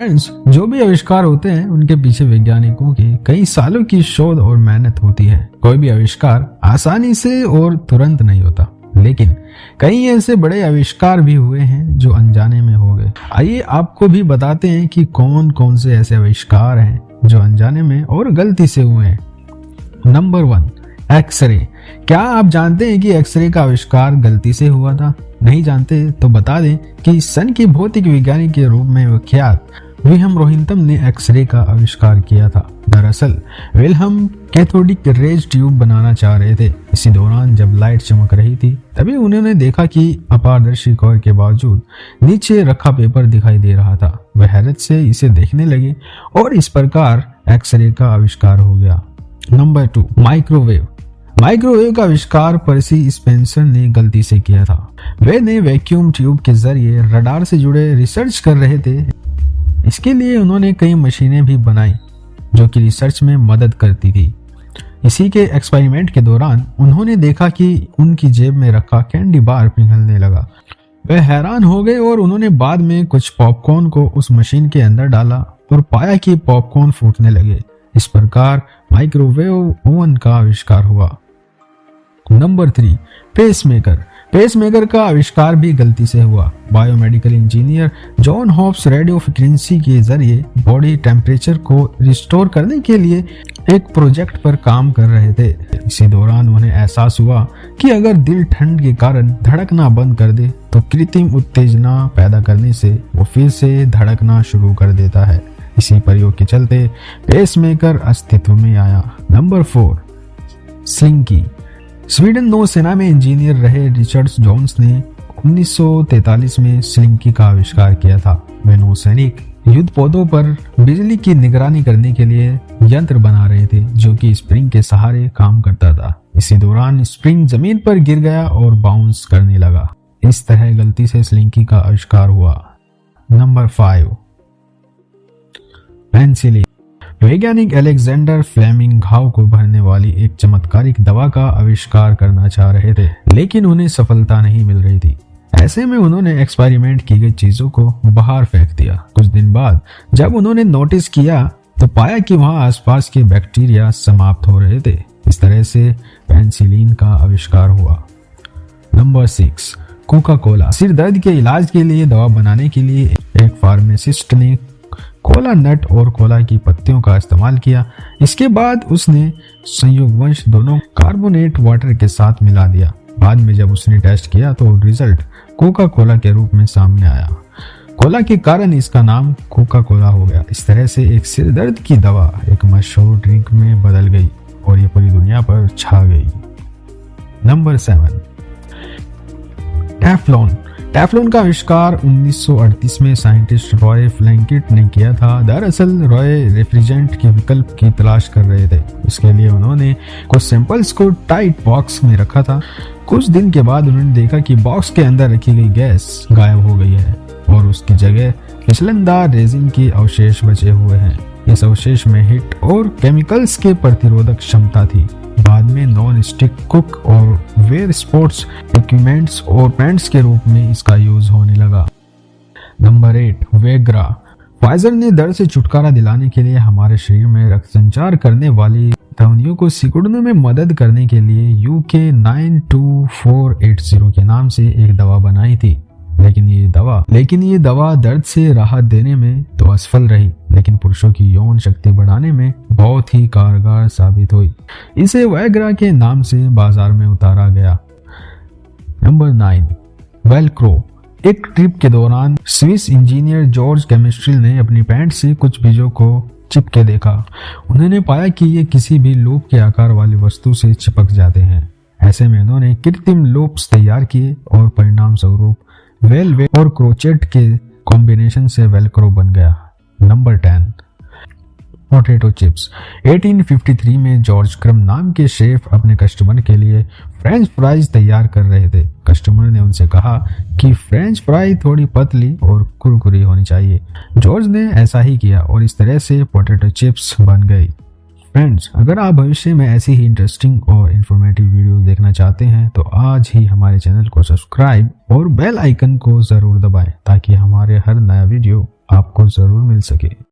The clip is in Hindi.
फ्रेंड्स, जो भी आविष्कार होते हैं उनके पीछे वैज्ञानिकों की कई सालों की शोध और मेहनत होती है। कोई भी आविष्कार आसानी से और तुरंत नहीं होता, लेकिन कई ऐसे बड़े आविष्कार भी हुए हैं जो अनजाने में हो गए। आइए आपको भी बताते हैं कि कौन कौन से ऐसे आविष्कार हैं जो अनजाने में और गलती से हुए हैं। Number 1, x-ray. क्या आप जानते हैं कि एक्सरे का आविष्कार गलती से हुआ था? नहीं जानते तो बता दें कि सन की भौतिक वैज्ञानिक के रूप में विख्यात विल्हम रोहिंटन ने एक्सरे का आविष्कार किया था। दरअसल विल्हम कैथोडिक रेज ट्यूब बनाना चाह रहे थे। इसी दौरान जब लाइट चमक रही थी तभी उन्होंने देखा कि अपारदर्शी कवर के बावजूद नीचे रखा पेपर दिखाई दे रहा था। वह हैरत से इसे देखने लगे और इस प्रकार एक्सरे का आविष्कार हो गया। Number 2, microwave. माइक्रोवेव का आविष्कार पर्सी स्पेंसर ने गलती से किया था। वे ने वैक्यूम ट्यूब के जरिए रडार से जुड़े रिसर्च कर रहे थे। इसके लिए उन्होंने कई मशीनें भी बनाई जो कि रिसर्च में मदद करती थी। इसी के एक्सपेरिमेंट के दौरान उन्होंने देखा कि उनकी जेब में रखा कैंडी बार पिघलने लगा। वे हैरान हो गए और उन्होंने बाद में कुछ पॉपकॉर्न को उस मशीन के अंदर डाला और पाया कि पॉपकॉर्न फूटने लगे। इस प्रकार माइक्रोवेव ओवन का आविष्कार हुआ। Number 3, pacemaker. पेसमेकर का आविष्कार भी गलती से हुआ। Biomedical engineer John Hobbs radio frequency के जरिए बॉडी टेम्परेचर को रिस्टोर करने के लिए एक प्रोजेक्ट पर काम कर रहे थे। इसी दौरान उन्हें एहसास हुआ कि अगर दिल ठंड के कारण धड़कना बंद कर दे तो कृत्रिम उत्तेजना पैदा करने से वो फिर से धड़कना शुरू कर देता है। इसी प्रयोग के चलते पेसमेकर अस्तित्व में आया। Number 4, slinky. स्वीडन नौसेना में इंजीनियर रहे रिचर्ड जोन्स ने 1943 में स्लिंकी का आविष्कार किया था। वे नौसैनिक युद्धपोतों पर बिजली की निगरानी करने के लिए यंत्र बना रहे थे जो कि स्प्रिंग के सहारे काम करता था। इसी दौरान स्प्रिंग जमीन पर गिर गया और बाउंस करने लगा। इस तरह गलती से स्लिंकी का आविष्कार हुआ। Number 5, penicillin. वैज्ञानिक अलेक्जेंडर फ्लेमिंग घाव को भरने वाली एक चमत्कारिक दवा का आविष्कार करना चाह रहे थे, लेकिन उन्हें सफलता नहीं मिल रही थी। ऐसे में उन्होंने एक्सपेरिमेंट की गई चीजों को बाहर फेंक दिया। कुछ दिन बाद जब उन्होंने नोटिस किया तो पाया कि वहां आसपास के बैक्टीरिया समाप्त हो रहे थे। इस तरह से पेनिसिलिन का आविष्कार हुआ। Number 6, Coca Cola. सिर दर्द के इलाज के लिए दवा बनाने के लिए एक फार्मासिस्ट ने कोला नट और कोला की पत्तियों का इस्तेमाल किया। इसके बाद उसने संयोगवश दोनों कार्बोनेट वाटर के साथ मिला दिया। बाद में जब उसने टेस्ट किया तो रिजल्ट कोका कोला के रूप में सामने आया। कोला के कारण इसका नाम कोका कोला हो गया। इस तरह से एक सिर दर्द की दवा एक मशहूर ड्रिंक में बदल गई और ये पूरी दुनिया पर छा गई। Number 7, Teflon. टेफ्लॉन का आविष्कार 1938 में साइंटिस्ट रॉय फ्लैंकिट ने किया था। दरअसल रॉय रेफ्रिजरेंट के विकल्प की तलाश कर रहे थे। इसके लिए उन्होंने कुछ सैंपल्स को टाइट बॉक्स में रखा था। कुछ दिन के बाद उन्होंने देखा कि बॉक्स के अंदर रखी गई गैस गायब हो गई है और उसकी जगह फिसलनदार रेजिन के अवशेष बचे हुए हैं। इस अवशेष में हीट और केमिकल्स के प्रतिरोधक क्षमता थी। बाद में नॉन स्टिक कुक और वेयर स्पोर्ट्स इक्विपमेंट्स और पैंट्स के रूप में इसका यूज होने लगा। नंबर 8, वेग्रा। फाइजर ने दर्द से छुटकारा दिलाने के लिए हमारे शरीर में रक्त संचार करने वाली ध्वनियों को सिकुड़ने में मदद करने के लिए UK 92480 के नाम से एक दवा बनाई थी। लेकिन ये दवा दर्द से राहत देने में तो असफल रही, लेकिन पुरुषों की यौन शक्ति बढ़ाने में बहुत ही कारगर साबित हुई। इसे वायग्रा के नाम से बाजार में उतारा गया। Number 9, Velcro. एक ट्रिप के दौरान स्विस इंजीनियर जॉर्ज केमिस्ट्रिल ने अपनी पैंट से कुछ बीजों को चिपके देखा। उन्होंने पाया कि ये किसी भी लूप के आकार वाली वस्तु से चिपक जाते हैं। ऐसे में उन्होंने कृत्रिम लूप्स तैयार किए और परिणाम स्वरूप वेलवेट और क्रोचेट के कॉम्बिनेशन से वेलक्रो बन गया। Number 10, potato chips. 1853 में जॉर्ज क्रम नाम के शेफ अपने कस्टमर के लिए फ्रेंच फ्राइज तैयार कर रहे थे। कस्टमर ने उनसे कहा कि फ्रेंच फ्राई थोड़ी पतली और कुरकुरी होनी चाहिए। जॉर्ज ने ऐसा ही किया और इस तरह से पोटैटो चिप्स बन गई। फ्रेंड्स, अगर आप भविष्य में ऐसी ही इंटरेस्टिंग और इन्फॉर्मेटिव वीडियोस देखना चाहते हैं तो आज ही हमारे चैनल को सब्सक्राइब और बेल आइकन को जरूर दबाएं ताकि हमारे हर नया वीडियो आपको जरूर मिल सके।